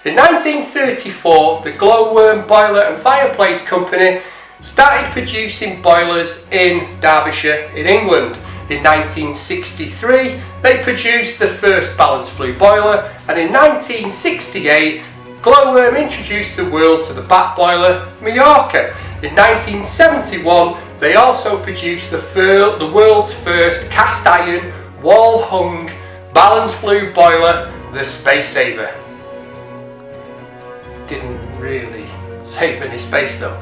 In 1934, the GLOW-WORM Boiler and Fireplace Company started producing boilers in Derbyshire in England. In 1963, they produced the first balanced flue boiler, and in 1968, GLOW-WORM introduced the world to the bat boiler Mallorca. In 1971, they also produced the world's first cast iron wall-hung balanced flue boiler, the Space Saver. Didn't really save any space though.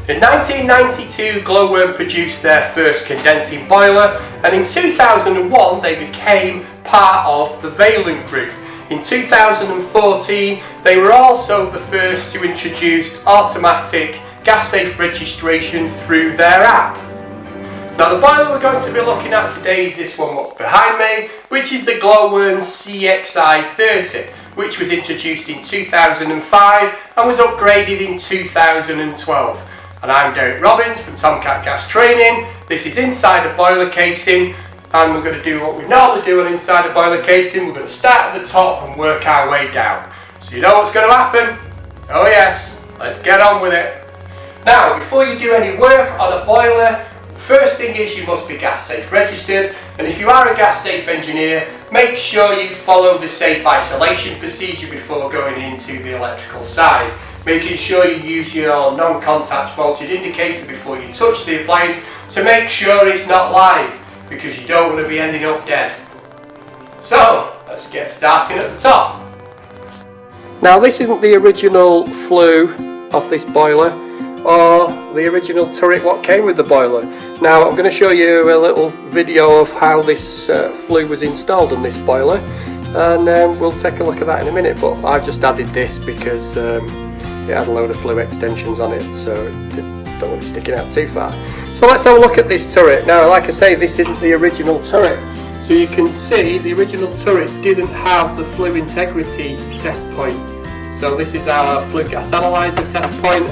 In 1992, GLOW-WORM produced their first condensing boiler, and in 2001 they became part of the Valent Group. In 2014, they were also the first to introduce automatic gas safe registration through their app. Now the boiler we're going to be looking at today is this one what's behind me, which is the GLOW-WORM CXI 30, which was introduced in 2005 and was upgraded in 2012. And I'm Derek Robbins from Tomkat Gas Training. This is inside a boiler casing, and we're going to do what we normally do on inside a boiler casing. We're going to start at the top and work our way down. So you know what's going to happen? Oh yes, let's get on with it. Now, before you do any work on a boiler, first thing is you must be gas safe registered, and if you are a gas safe engineer, make sure you follow the safe isolation procedure before going into the electrical side. Making sure you use your non-contact voltage indicator before you touch the appliance to make sure it's not live, because you don't want to be ending up dead. So, let's get started at the top. Now this isn't the original flue of this boiler, or the original turret what came with the boiler. Now I'm going to show you a little video of how this flue was installed on this boiler, and we'll take a look at that in a minute, but I've just added this because it had a load of flue extensions on it, so it don't want to be sticking out too far. So let's have a look at this turret. Now, like I say, this isn't the original turret. So you can see the original turret didn't have the flue integrity test point. So this is our flue gas analyzer test point.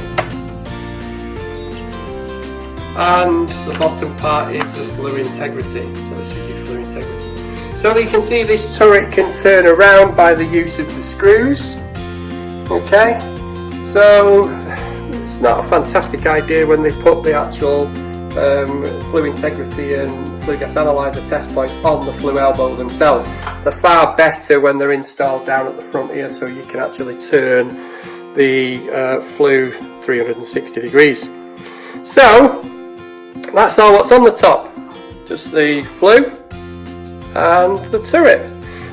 And the bottom part is the flue integrity. So this is your flue integrity. So you can see this turret can turn around by the use of the screws. Okay. So it's not a fantastic idea when they put the actual flue integrity and flue gas analyzer test points on the flue elbow themselves. They're far better when they're installed down at the front here, so you can actually turn the flue 360 degrees. So that's all what's on the top, just the flue and the turret.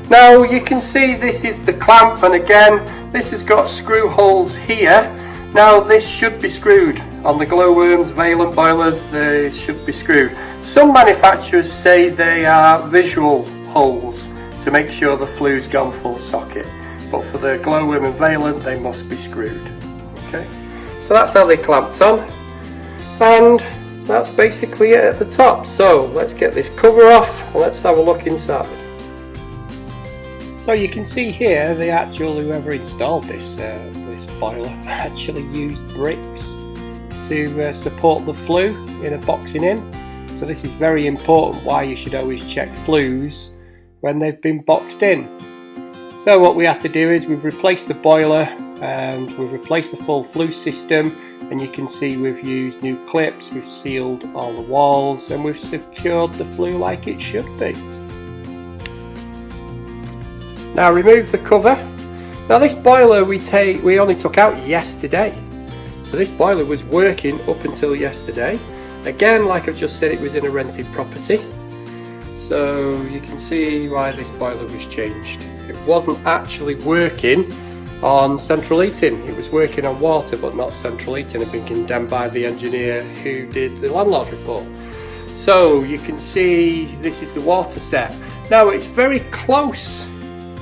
Now you can see this is the clamp, and again this has got screw holes here. Now this should be screwed. On the GLOW-WORM's Valent boilers they should be screwed. Some manufacturers say they are visual holes to make sure the flue's gone full socket, but for the GLOW-WORM and Valent they must be screwed. Okay, so that's how they clamped on, and that's basically it at the top. So let's get this cover off and let's have a look inside. So you can see here the actual whoever installed this boiler actually used bricks to support the flue in a boxing in. So this is very important, why you should always check flues when they've been boxed in. So what we had to do is we've replaced the boiler and we've replaced the full flue system, and you can see we've used new clips, we've sealed all the walls, and we've secured the flue like it should be. Now remove the cover. Now this boiler we only took out yesterday. So this boiler was working up until yesterday. Again, like I've just said, it was in a rented property. So you can see why this boiler was changed. It wasn't actually working on central heating. It was working on water but not central heating. It had been condemned by the engineer who did the landlord report. So you can see this is the water set. Now it's very close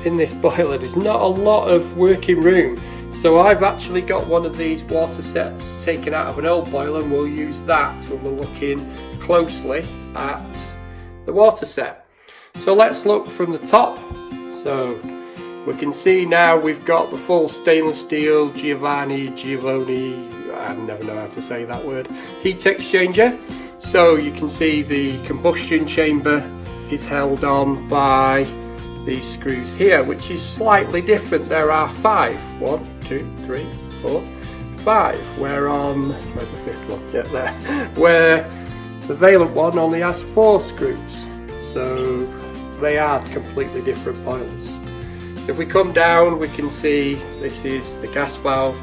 in this boiler, there's not a lot of working room, so I've actually got one of these water sets taken out of an old boiler, and we'll use that when we're looking closely at the water set. So let's look from the top. So we can see now we've got the full stainless steel Giovanni, I never know how to say that word, heat exchanger. So you can see the combustion chamber is held on by these screws here, which is slightly different. There are 5. 1, 2, 3, 4, 5. Where on, where's the 5th one? Yeah, there. Where the Valent one only has 4 screws. So they are completely different boilers. So if we come down, we can see this is the gas valve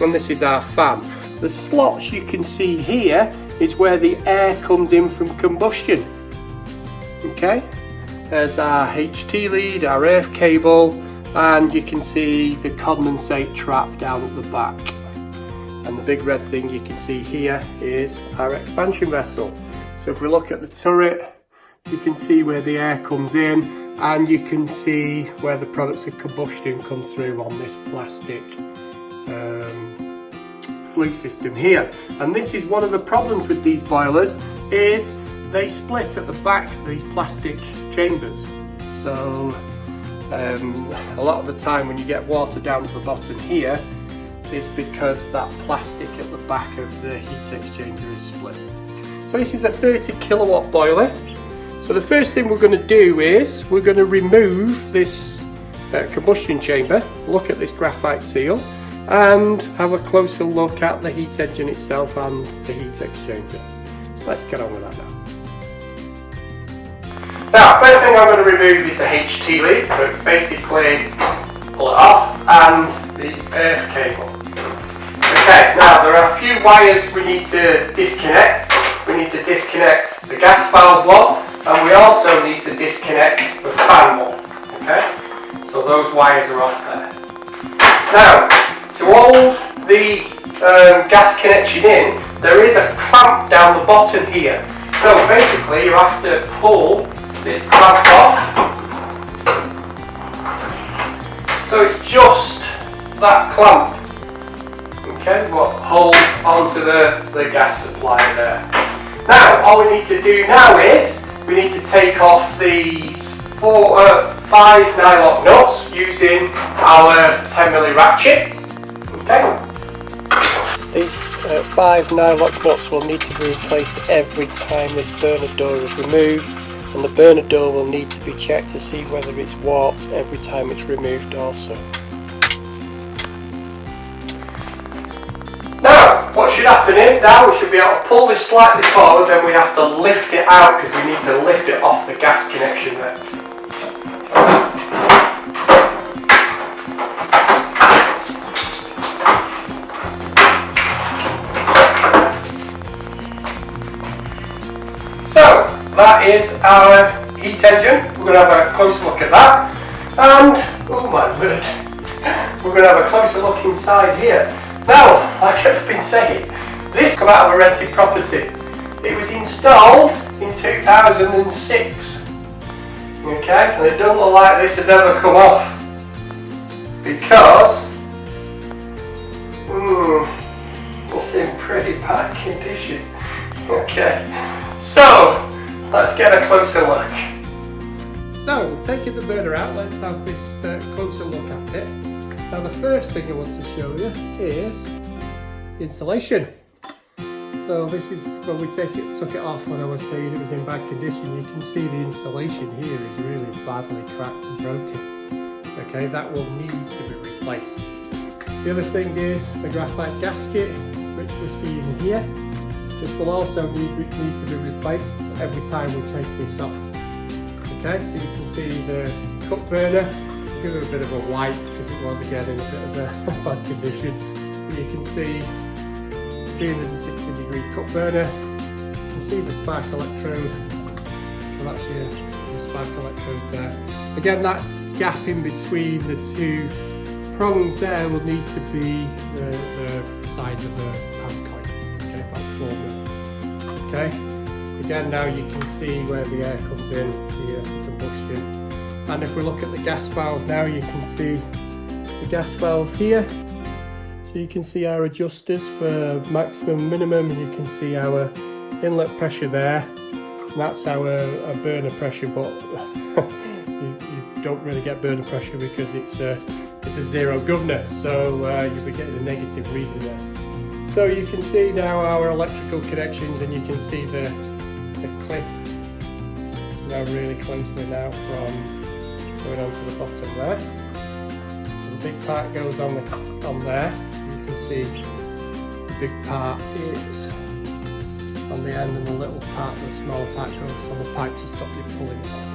and this is our fan. The slots you can see here is where the air comes in from combustion. Okay, there's our HT lead, our earth cable, and you can see the condensate trap down at the back. And the big red thing you can see here is our expansion vessel. So if we look at the turret, you can see where the air comes in, and you can see where the products of combustion come through on this plastic flue system here. And this is one of the problems with these boilers, is they split at the back, these plastic chambers. So a lot of the time when you get water down to the bottom here, it's because that plastic at the back of the heat exchanger is split. So this is a 30 kilowatt boiler. So the first thing we're going to do is we're going to remove this combustion chamber, look at this graphite seal, and have a closer look at the heat engine itself and the heat exchanger. So let's get on with that now. Now, first thing I'm going to remove is the HT lead, so it's basically pull it off, and the earth cable. Okay, now there are a few wires we need to disconnect. We need to disconnect the gas valve one, and we also need to disconnect the fan one. Okay, so those wires are off there. Now, to hold the gas connection in, there is a clamp down the bottom here. So basically you have to pull this clamp off. So it's just that clamp, okay, what holds onto the gas supply there. Now all we need to do now is we need to take off these 5 nylock nuts using our 10mm ratchet. Okay. These 5 nylock nuts will need to be replaced every time this burner door is removed, and the burner door will need to be checked to see whether it's warped every time it's removed also. Now, what should happen is now we should be able to pull this slightly forward, then we have to lift it out because we need to lift it off the gas connection there. So, that is our heat engine. We're going to have a closer look at that. And, oh my word, we're going to have a closer look inside here. Now, like I've been saying, this came out of a rented property. It was installed in 2006. Okay, and it doesn't look like this has ever come off. Because, it's in pretty bad condition. Okay, so let's get a closer look. So, we've taken the burner out, let's have this closer look at it. Now the first thing I want to show you is insulation. So this is when we took it off when I was saying it was in bad condition. You can see the insulation here is really badly cracked and broken. Okay, that will need to be replaced. The other thing is the graphite gasket, which we're seeing here. This will also need to be replaced every time we take this off. Okay, so you can see the cup burner. Give it a bit of a wipe because it was again in a bit of a bad condition. But you can see 360 degree cup burner. You can see the spark electrode. So that's your spark electrode there. Again, that gap in between the two prongs there will need to be the size of the pound coin. Okay, about 4 mil. Okay. Again, now you can see where the air comes in here for combustion. And if we look at the gas valve now, you can see the gas valve here. So you can see our adjusters for maximum, minimum, and you can see our inlet pressure there. And that's our burner pressure, but you don't really get burner pressure because it's a zero governor, so you'll be getting a negative reading there. So you can see now our electrical connections, and you can see the clip now really closely now from going onto the bottom there. So the big part goes on there. So you can see the big part is on the end, and the little part, the smaller part, goes on the pipe to stop you pulling it off.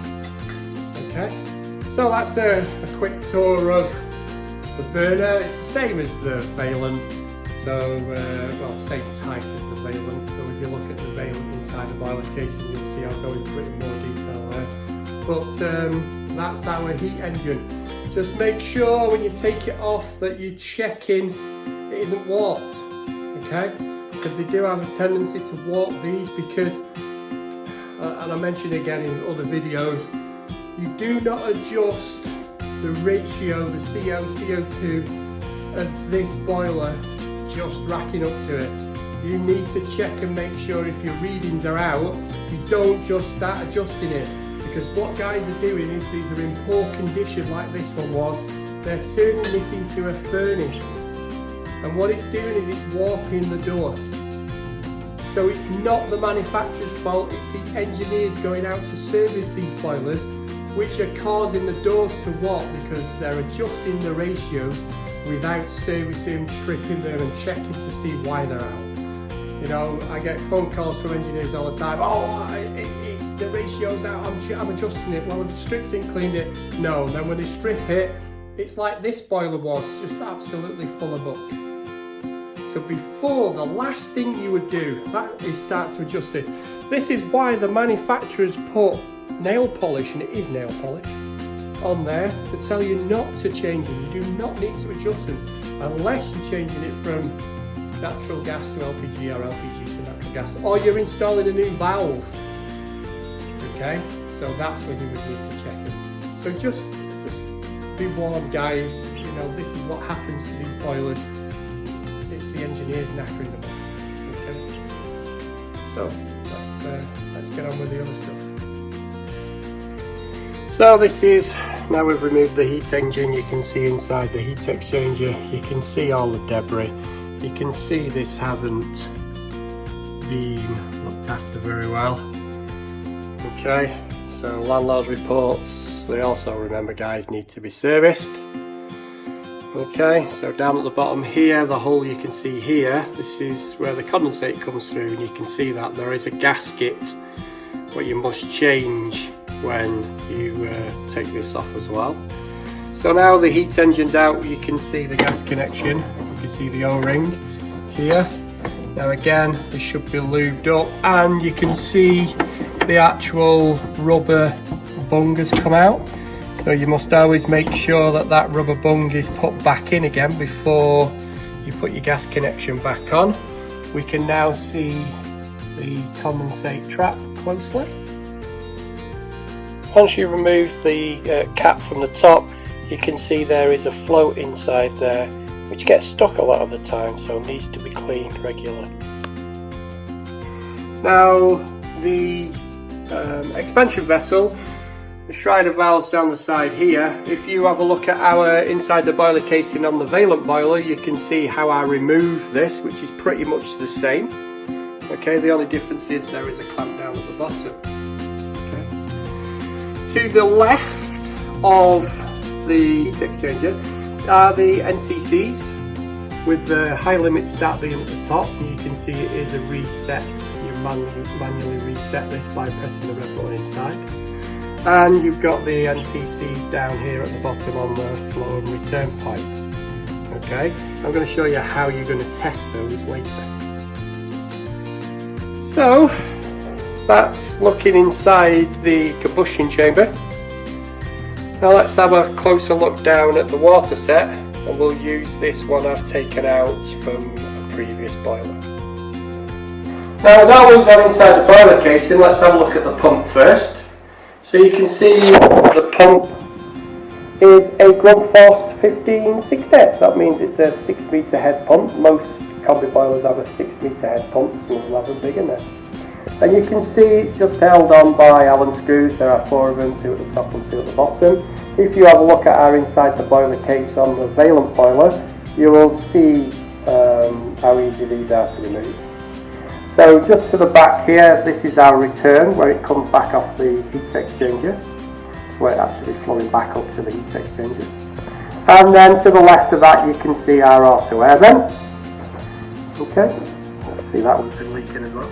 Okay, so that's a quick tour of the burner. It's the same as the Valent, so well, same type as the Valent. So if you look at the Valent inside the boiler casing, you'll see I'll go into it in more detail there. But that's our heat engine. Just make sure when you take it off that you're checking it isn't warped, okay? Because they do have a tendency to warp these because, and I mentioned again in other videos, you do not adjust the ratio, the CO2 of this boiler just racking up to it. You need to check and make sure if your readings are out, you don't just start adjusting it. Because what guys are doing is either in poor condition like this one was, they're turning this into a furnace. And what it's doing is it's warping the door. So it's not the manufacturer's fault, it's the engineers going out to service these boilers which are causing the doors to warp because they're adjusting the ratios without servicing, tripping them and checking to see why they're out. You know, I get phone calls from engineers all the time, oh, it's the ratio's out, I'm adjusting it, well I've stripped it and cleaned it. No, then when they strip it, it's like this boiler was, just absolutely full of muck. So before, the last thing you would do, that is start to adjust this. This is why the manufacturers put nail polish, and it is nail polish, on there to tell you not to change them. You do not need to adjust them unless you're changing it from natural gas to LPG or LPG to natural gas, or you're installing a new valve. Okay, so that's when you would need to check it. So just be warned, guys. You know, this is what happens to these boilers. It's the engineers knackering them up. Okay, so let's get on with the other stuff. So this is, now we've removed the heat engine, you can see inside the heat exchanger, you can see all the debris. You can see this hasn't been looked after very well. Okay, so landlord reports, they also, remember guys, need to be serviced. Okay, so down at the bottom here, the hole you can see here, this is where the condensate comes through, and you can see that there is a gasket what you must change when you take this off as well. So now the heat engine's out, you can see the gas connection, you can see the O-ring here. Now again, this should be lubed up, and you can see the actual rubber bung has come out. So you must always make sure that that rubber bung is put back in again before you put your gas connection back on. We can now see the condensate trap closely. Once you remove the cap from the top, you can see there is a float inside there which gets stuck a lot of the time, so needs to be cleaned regularly. Now the expansion vessel, the Schreider valves down the side here, if you have a look at our inside the boiler casing on the Valent boiler, you can see how I remove this, which is pretty much the same. Okay, the only difference is there is a clamp down at the bottom. Okay. To the left of the heat exchanger are the NTCs with the high limit start being at the top, and you can see it is a reset. You manually reset this by pressing the red button inside. And you've got the NTCs down here at the bottom on the flow and return pipe. Okay, I'm going to show you how you're going to test those later. So that's looking inside the combustion chamber. Now let's have a closer look down at the water set, and we'll use this one I've taken out from a previous boiler. Now as always on inside the boiler casing, let's have a look at the pump first. So you can see the pump is a Grundfos 15/6. That means it's a 6 metre head pump. Most combi boilers have a 6 metre head pump, so we'll have a big in there. And you can see it's just held on by Allen screws. There are 4 of them, 2 at the top and 2 at the bottom. If you have a look at our inside the boiler case on the Valent boiler, you will see how easy these are to remove. So just to the back here, this is our return where it comes back off the heat exchanger. so it's actually flowing back up to the heat exchanger. And then to the left of that you can see our auto air vent. Okay, let's see that one's been leaking as well.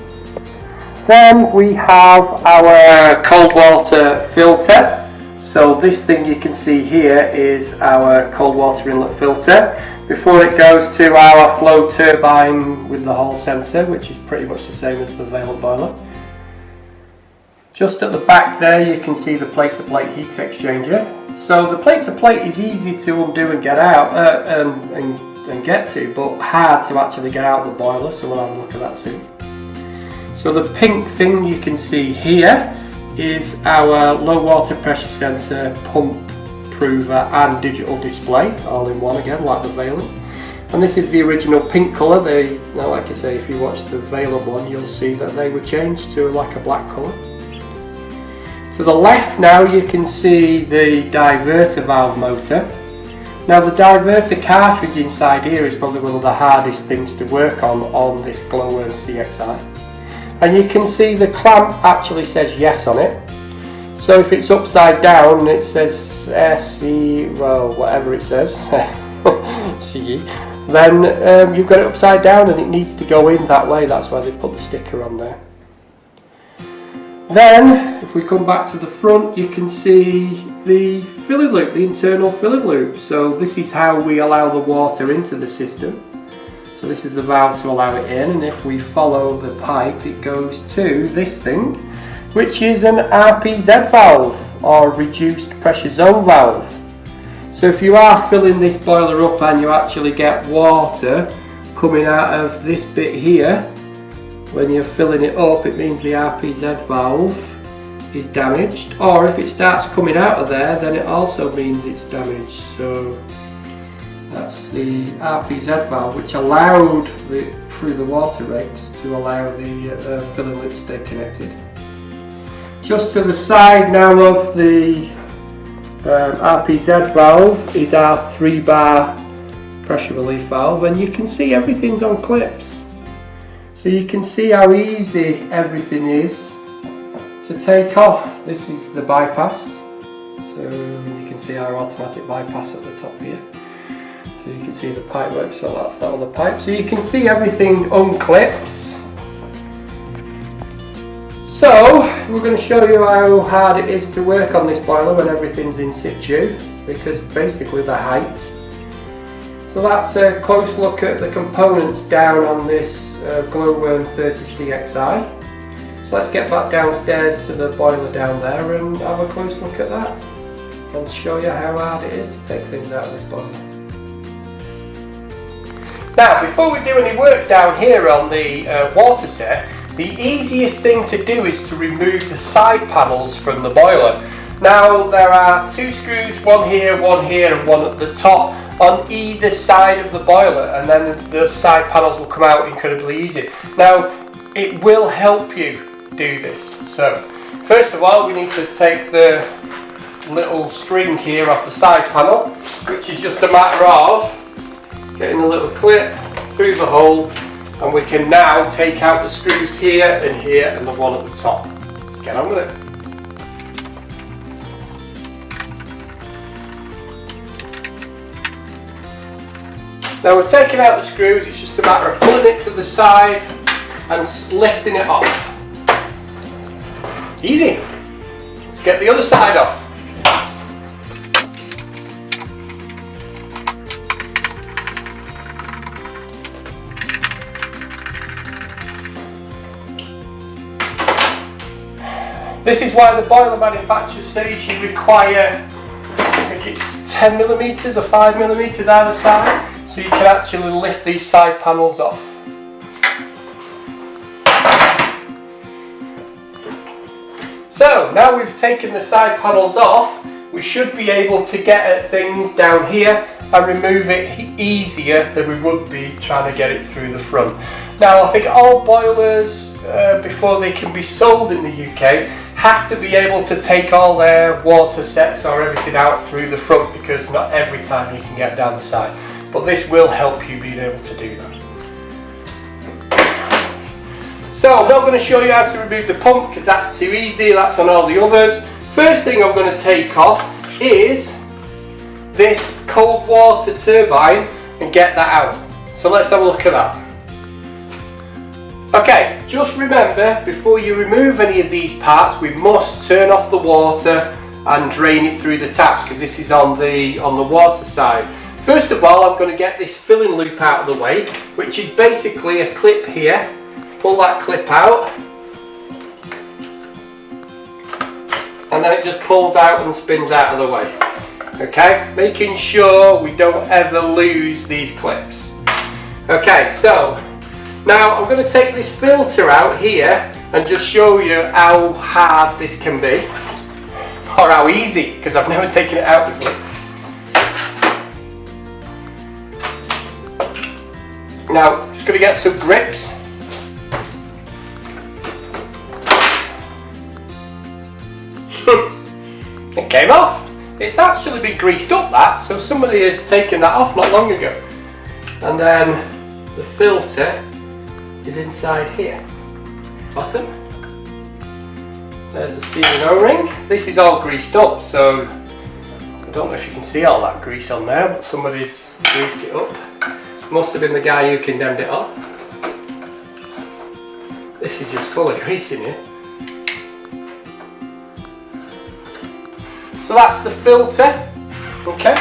Then we have our cold water filter. So this thing you can see here is our cold water inlet filter before it goes to our flow turbine with the Hall sensor, which is pretty much the same as the Valent boiler. Just at the back there you can see the plate-to-plate heat exchanger. So the plate-to-plate is easy to undo and get out and get to, but hard to actually get out of the boiler, so we'll have a look at that soon. So the pink thing you can see here is our low water pressure sensor, pump prover and digital display, all in one again, like the Valent. And this is the original pink colour. Now, like I say, if you watch the Valent one, you'll see that they were changed to like a black colour. To the left now you can see the diverter valve motor. Now the diverter cartridge inside here is probably one of the hardest things to work on this GLOW-WORM CXI. And you can see the clamp actually says yes on it. So if it's upside down, it says SE, well, whatever it says, CE, then you've got it upside down and it needs to go in that way. That's why they put the sticker on there. Then, if we come back to the front, you can see the filling loop, the internal filling loop. So this is how we allow the water into the system. So this is the valve to allow it in, and if we follow the pipe it goes to this thing, which is an RPZ valve, or reduced pressure zone valve. So if you are filling this boiler up and you actually get water coming out of this bit here, when you're filling it up, it means the RPZ valve is damaged, or if it starts coming out of there, then it also means it's damaged. So that's the RPZ valve, which allowed through the water regs to allow the filling loop to stay connected. Just to the side now of the RPZ valve is our 3-bar pressure relief valve, and you can see everything's on clips. So you can see how easy everything is to take off. This is the bypass, so you can see our automatic bypass at the top here. So you can see the pipe work, so that's that other pipe. So you can see everything unclips. So we're going to show you how hard it is to work on this boiler when everything's in situ, because basically they're hyped. So that's a close look at the components down on this GLOW-WORM 30 CXI. So let's get back downstairs to the boiler down there and have a close look at that and show you how hard it is to take things out of this boiler. Now, before we do any work down here on the water set, the easiest thing to do is to remove the side panels from the boiler. Now, there are 2 screws, one here and one at the top on either side of the boiler, and then the side panels will come out incredibly easy. Now, it will help you do this. So, first of all, we need to take the little string here off the side panel, which is just a matter of getting a little clip through the hole, and we can now take out the screws here and the one at the top. Let's get on with it. Now we're taking out the screws, it's just a matter of pulling it to the side and lifting it off. Easy. Let's get the other side off. This is why the boiler manufacturer says you require, I think it's 10mm or 5mm either side, so you can actually lift these side panels off. So now we've taken the side panels off, we should be able to get at things down here and remove it easier than we would be trying to get it through the front. Now, I think all boilers, before they can be sold in the UK, have to be able to take all their water sets or everything out through the front, because not every time you can get down the side. But this will help you being able to do that. So I'm not going to show you how to remove the pump because that's too easy, that's on all the others. First thing I'm going to take off is this cold water turbine and get that out. So let's have a look at that. Okay, just remember, before you remove any of these parts, we must turn off the water and drain it through the taps, because this is on the water side. First of all, I'm going to get this filling loop out of the way, which is basically a clip here. Pull that clip out, and then it just pulls out and spins out of the way. Okay, making sure we don't ever lose these clips. Okay, so now I'm going to take this filter out here and just show you how hard this can be, or how easy, because I've never taken it out before. Now, just going to get some grips. It came off. It's actually been greased up, that, so somebody has taken that off not long ago. And then the filter is inside here, bottom. There's the sealing O-ring. This is all greased up, so I don't know if you can see all that grease on there, but somebody's greased it up. Must have been the guy who condemned it up. This is just full of grease in here. So that's the filter. Okay.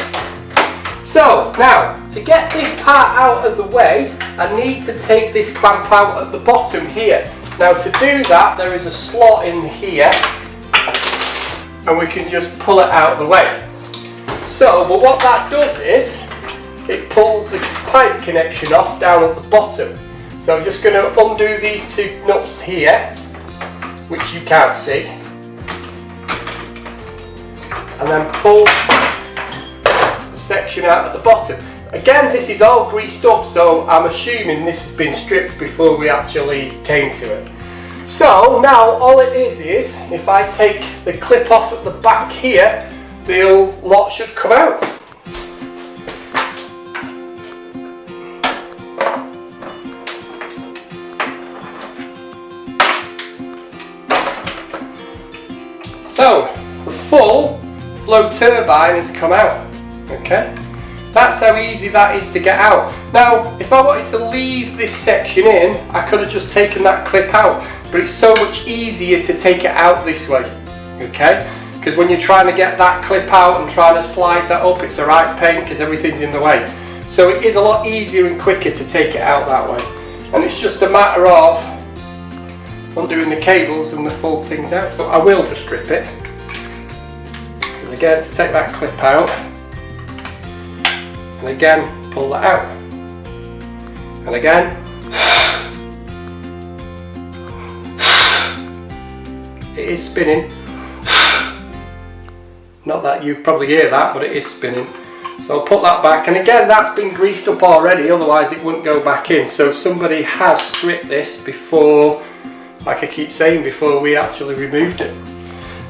So now, to get this part out of the way, I need to take this clamp out at the bottom here. Now to do that, there is a slot in here, and we can just pull it out of the way. So, but what that does is, it pulls the pipe connection off down at the bottom. So I'm just going to undo these two nuts here, which you can't see, and then pull the section out at the bottom. Again, this is all greased up, so I'm assuming this has been stripped before we actually came to it. So now all it is if I take the clip off at the back here, the old lot should come out. So the full flow turbine has come out. Okay, that's how easy that is to get out. Now, if I wanted to leave this section in, I could have just taken that clip out, but it's so much easier to take it out this way. Okay, because when you're trying to get that clip out and trying to slide that up, it's a right pain because everything's in the way. So it is a lot easier and quicker to take it out that way, and it's just a matter of undoing the cables and the full things out. But I will just strip it. And again, let's take that clip out, and again pull that out, and again it is spinning. Not that you probably hear that, but it is spinning. So I'll put that back, and again that's been greased up already, otherwise it wouldn't go back in. So somebody has stripped this before, like I keep saying, before we actually removed it.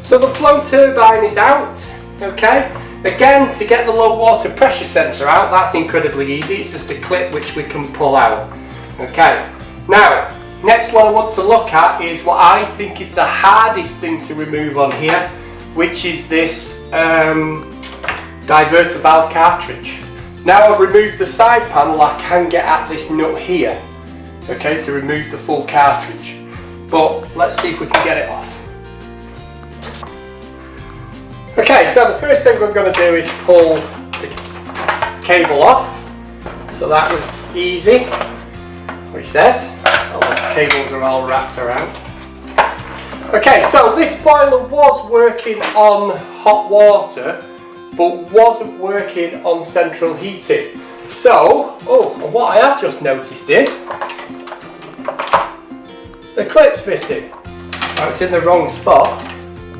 So the flow turbine is out. Okay, again, to get the low water pressure sensor out, that's incredibly easy. It's just a clip which we can pull out. Okay, now next one I want to look at is what I think is the hardest thing to remove on here, which is this diverter valve cartridge. Now I've removed the side panel, I can get at this nut here, okay, to remove the full cartridge. But let's see if we can get it off. Okay, so the first thing we're going to do is pull the cable off. So that was easy, what it says. All the cables are all wrapped around. Okay, so this boiler was working on hot water, but wasn't working on central heating. So, and what I have just noticed is the clip's missing. Oh, it's in the wrong spot.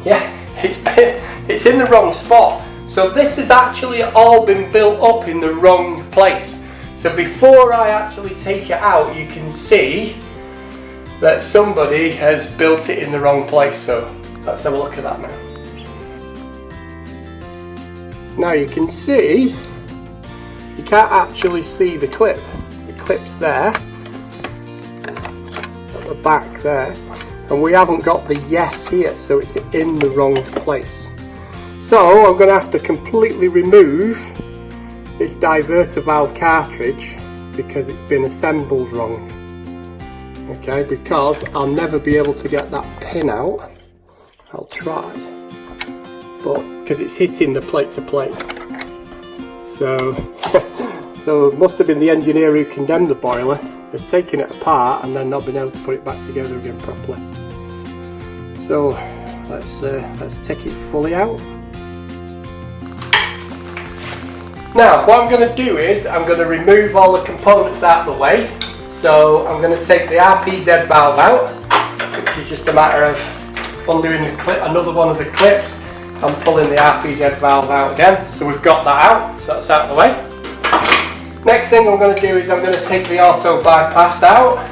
Yeah, it's in the wrong spot. So this has actually all been built up in the wrong place. So before I actually take it out, you can see that somebody has built it in the wrong place. So let's have a look at that now. Now you can see, you can't actually see the clip. The clip's there, at the back there. and we haven't got the yes here, so it's in the wrong place. So I'm going to have to completely remove this diverter valve cartridge because it's been assembled wrong. Okay, because I'll never be able to get that pin out. I'll try, but because it's hitting the plate to plate. So so it must have been the engineer who condemned the boiler has taken it apart and then not been able to put it back together again properly. So let's take it fully out. Now what I'm going to do is I'm going to remove all the components out of the way. So I'm going to take the RPZ valve out, which is just a matter of undoing the clip, another one of the clips, and pulling the RPZ valve out again. So we've got that out, so that's out of the way. Next thing I'm going to do is I'm going to take the auto bypass out.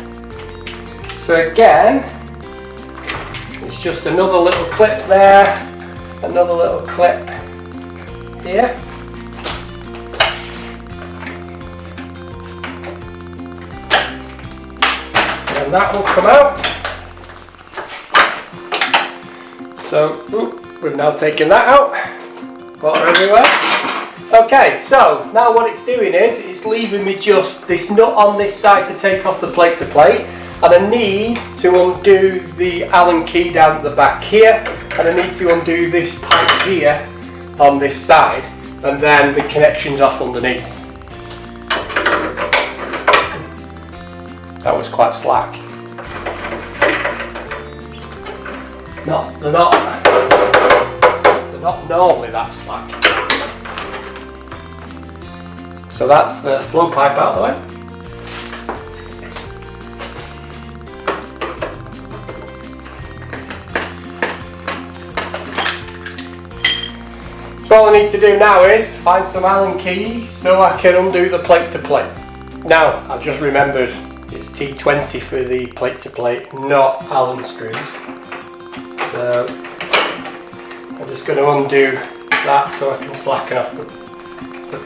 So again, it's just another little clip there, another little clip here. And that will come out. So we've now taken that out. Water everywhere. Okay, so now what it's doing is it's leaving me just this nut on this side to take off the plate to plate, and I need to undo the Allen key down at the back here, and I need to undo this pipe here on this side, and then the connection's off underneath. That was quite slack. They're not normally that slack. So that's the flow pipe out of the way. So all I need to do now is find some Allen keys so I can undo the plate to plate. Now I've just remembered it's T20 for the plate to plate, not Allen screws. So I'm just going to undo that so I can slacken off the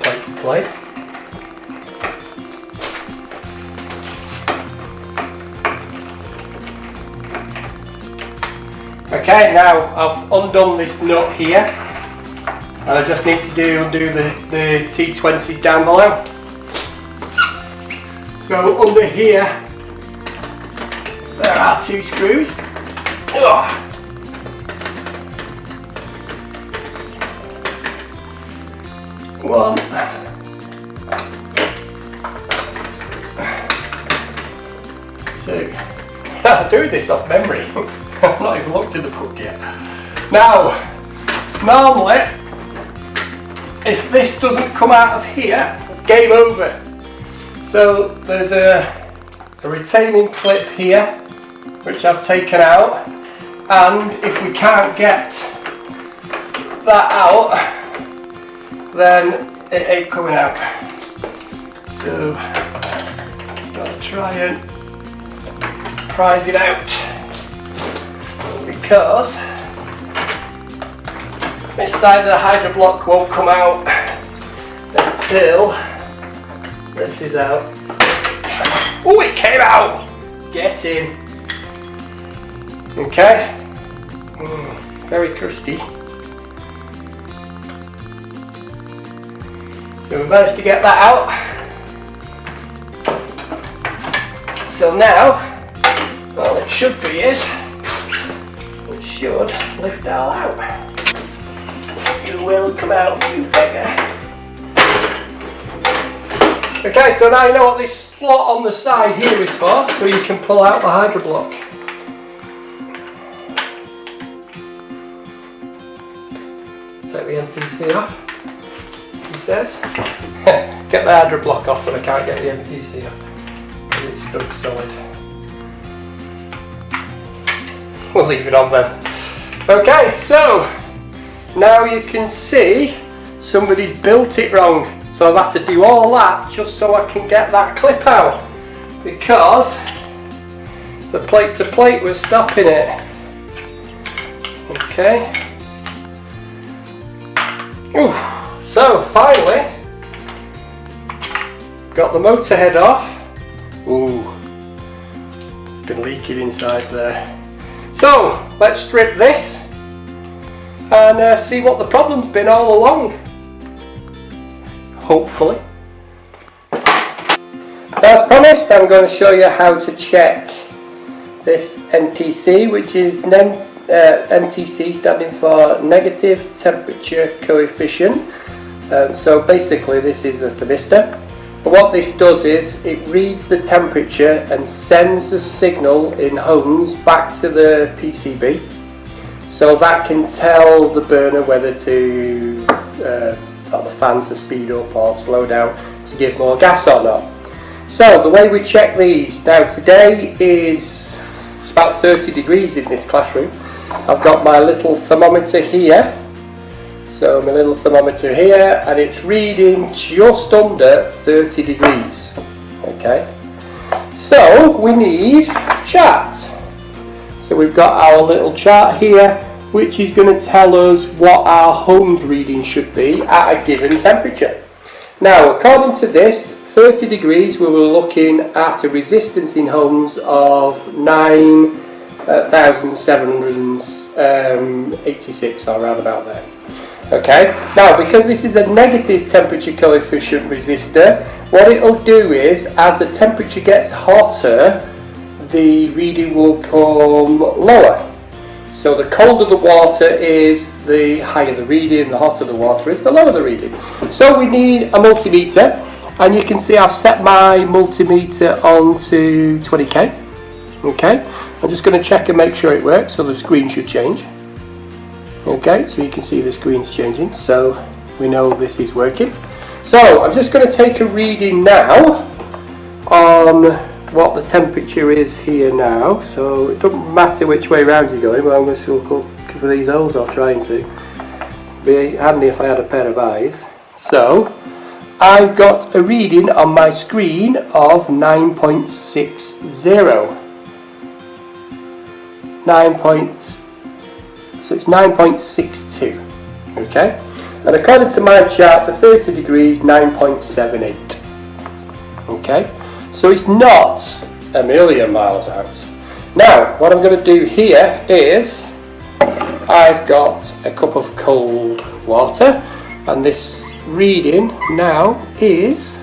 plate to plate. Okay, now I've undone this nut here, and I just need to undo the T20s down below. So under here there are two screws. Ugh. One. Two. I'm doing this off memory. I've not even looked at the book yet. Now, normally, if this doesn't come out of here, game over. So there's a retaining clip here, which I've taken out, and if we can't get that out, then it ain't coming out. So I'll try and prise it out, because this side of the hydro block won't come out until this is out. Oh, it came out! Get in. Okay. Very crusty. So we managed to get that out. So now, all it should be is, it should lift all out. You will come out, you beggar. Okay, so now you know what this slot on the side here is for, so you can pull out the hydro block. Take the NTC off, he says. Get the hydro block off, but I can't get the NTC off. It's stuck solid. We'll leave it on then. Okay, so now you can see somebody's built it wrong. So I've had to do all that just so I can get that clip out, because the plate to plate was stopping it. Okay. Ooh. So finally got the motor head off. Ooh, it's been leaking inside there. So let's strip this and see what the problem's been all along. Hopefully. As promised, I'm going to show you how to check this NTC, which is NTC standing for negative temperature coefficient. So basically this is the thermistor. What this does is it reads the temperature and sends the signal in ohms back to the PCB, so that can tell the burner whether to or the fan to speed up or slow down to give more gas or not. So the way we check these, now today is it's about 30 degrees in this classroom. I've got my little thermometer here. So my little thermometer here, and it's reading just under 30 degrees. Okay, so we need a chart. So we've got our little chart here, which is going to tell us what our ohms reading should be at a given temperature. Now, according to this, 30 degrees, we were looking at a resistance in ohms of 9,786, or around about there. Okay, now because this is a negative temperature coefficient resistor, what it'll do is, as the temperature gets hotter, the reading will come lower. So the colder the water is, the higher the reading, the hotter the water is, the lower the reading. So we need a multimeter, and you can see I've set my multimeter on to 20k. Okay, I'm just going to check and make sure it works, so the screen should change. Okay, so you can see the screen's changing, so we know this is working. So I'm just going to take a reading now on what the temperature is here now. So it doesn't matter which way around you're going, but I'm going to go for these holes or trying to. Be handy if I had a pair of eyes. So I've got a reading on my screen of 9.60. So it's 9.62, okay? And according to my chart for 30 degrees, 9.78, okay? So it's not a million miles out. Now, what I'm going to do here is, I've got a cup of cold water, and this reading now is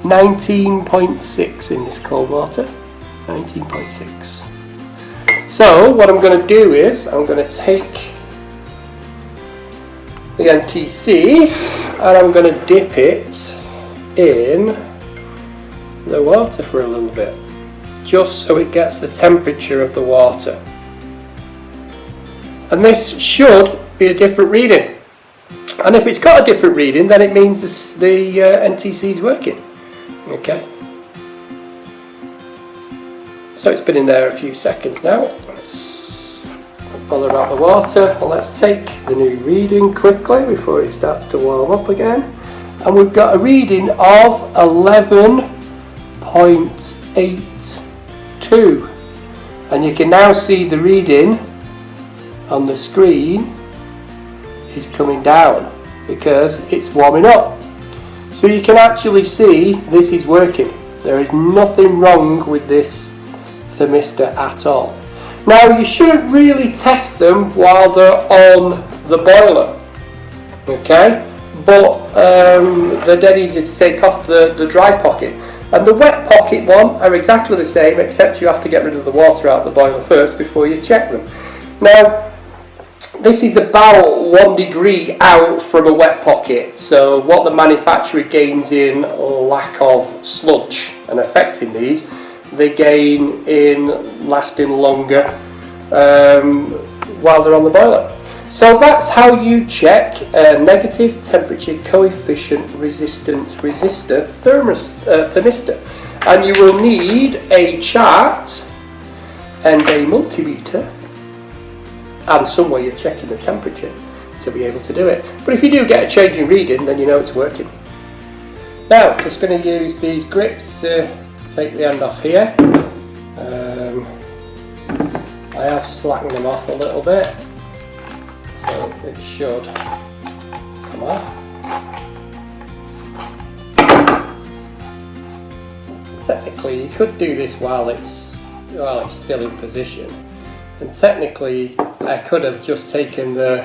19.6 in this cold water, 19.6. So what I'm going to do is I'm going to take the NTC and I'm going to dip it in the water for a little bit, just so it gets the temperature of the water. And this should be a different reading. And if it's got a different reading, then it means the NTC is working. Okay. So it's been in there a few seconds now. Let's bother about the water, and let's take the new reading quickly before it starts to warm up again. And we've got a reading of 11.82, and you can now see the reading on the screen is coming down because it's warming up. So you can actually see this is working. There is nothing wrong with this thermistor at all. Now you shouldn't really test them while they're on the boiler, okay, but they're dead easy to take off the dry pocket, and the wet pocket one are exactly the same, except you have to get rid of the water out of the boiler first before you check them. Now this is about 1 degree out from a wet pocket, so what the manufacturer gains in lack of sludge and affecting these, they gain in lasting longer while they're on the boiler. So that's how you check a negative temperature coefficient resistance resistor thermistor. And you will need a chart and a multimeter and some way of checking the temperature to be able to do it. But if you do get a change in reading, then you know it's working. Now, just going to use these grips to take the end off here. I have slackened them off a little bit, so it should come off. Technically you could do this while it's still in position, And technically I could have just taken the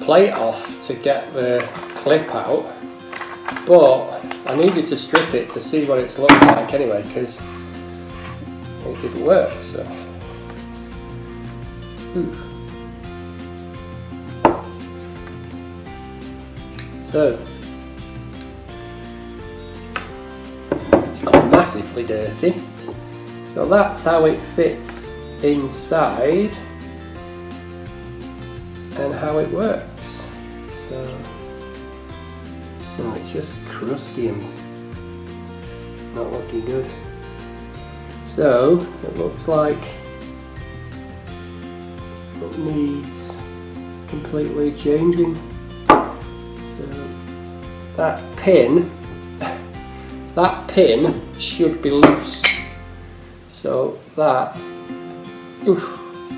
plate off to get the clip out, but I needed to strip it to see what it's looking like anyway, because it didn't work. So it's not massively dirty. So that's how it fits inside and how it works. So it's just crusty and not looking good. So it looks like it needs completely changing. So that pin should be loose. So that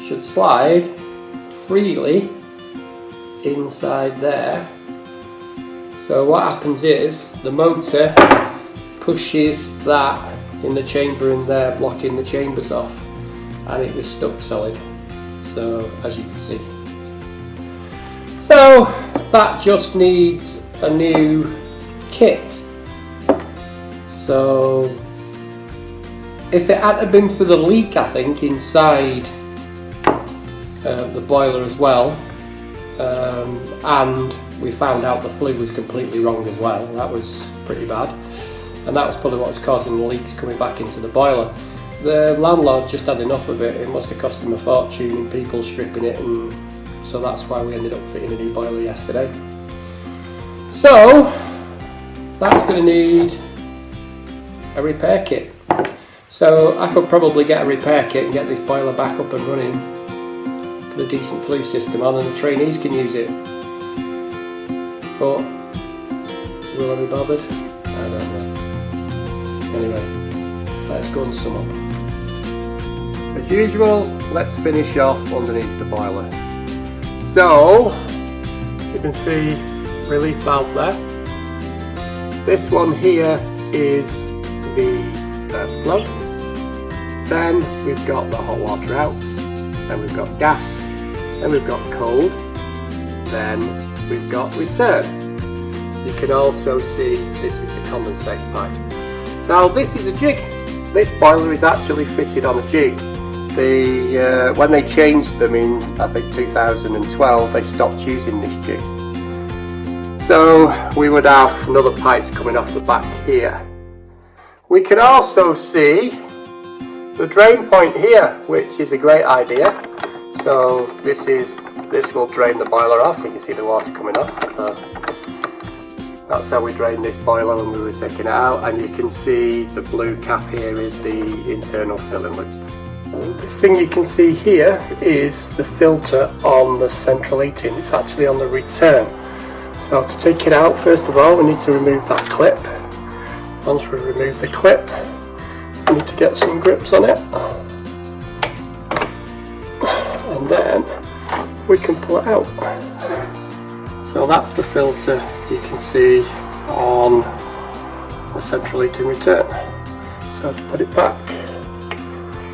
should slide freely inside there. So what happens is the motor pushes that in the chamber in there, blocking the chambers off, and it was stuck solid. So as you can see. So that just needs a new kit. So if it hadn't been for the leak, I think, inside the boiler as well, and we found out the flue was completely wrong as well, that was pretty bad, and that was probably what was causing the leaks coming back into the boiler. The landlord just had enough of it. It must have cost him a fortune in people stripping it, and so that's why we ended up fitting a new boiler yesterday. So that's going to need a repair kit. So I could probably get a repair kit and get this boiler back up and running, put a decent flue system on, and the trainees can use it. But will I be bothered? I don't know. Anyway, let's go and sum up. As usual, let's finish off underneath the boiler. So you can see relief valve there. This one here is the flow. Then we've got the hot water out, then we've got gas, then we've got cold, then we've got return. You can also see this is the condensate pipe. Now this is a jig. This boiler is actually fitted on a jig. When they changed them in, I think, 2012, they stopped using this jig. So we would have another pipes coming off the back here. We can also see the drain point here, which is a great idea. So this will drain the boiler off. We can see the water coming off. So that's how we drained this boiler when we were taking it out, and you can see the blue cap here is the internal filling loop. This thing you can see here is the filter on the central heating. It's actually on the return. So to take it out, first of all, we need to remove that clip. Once we remove the clip, we need to get some grips on it, and then we can pull it out. So that's the filter you can see on the central heating return. So to put it back,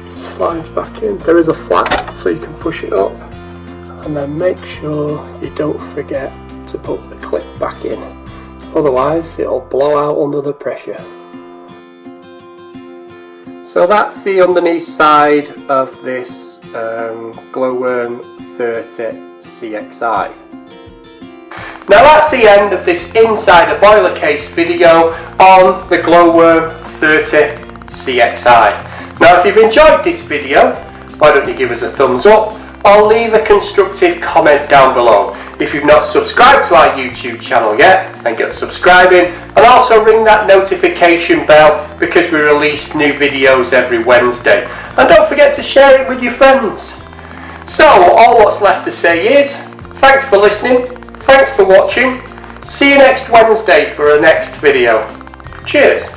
it slides back in. There is a flap so you can push it up, and then make sure you don't forget to put the clip back in, otherwise it'll blow out under the pressure. So that's the underneath side of this GLOW-WORM 30 CXI. Now that's the end of this inside a boiler case video on the GLOW-WORM 30 CXI. Now if you've enjoyed this video, why don't you give us a thumbs up or leave a constructive comment down below. If you've not subscribed to our YouTube channel yet, then get subscribing, and also ring that notification bell because we release new videos every Wednesday. And don't forget to share it with your friends. So all what's left to say is, thanks for listening, thanks for watching, see you next Wednesday for our next video. Cheers!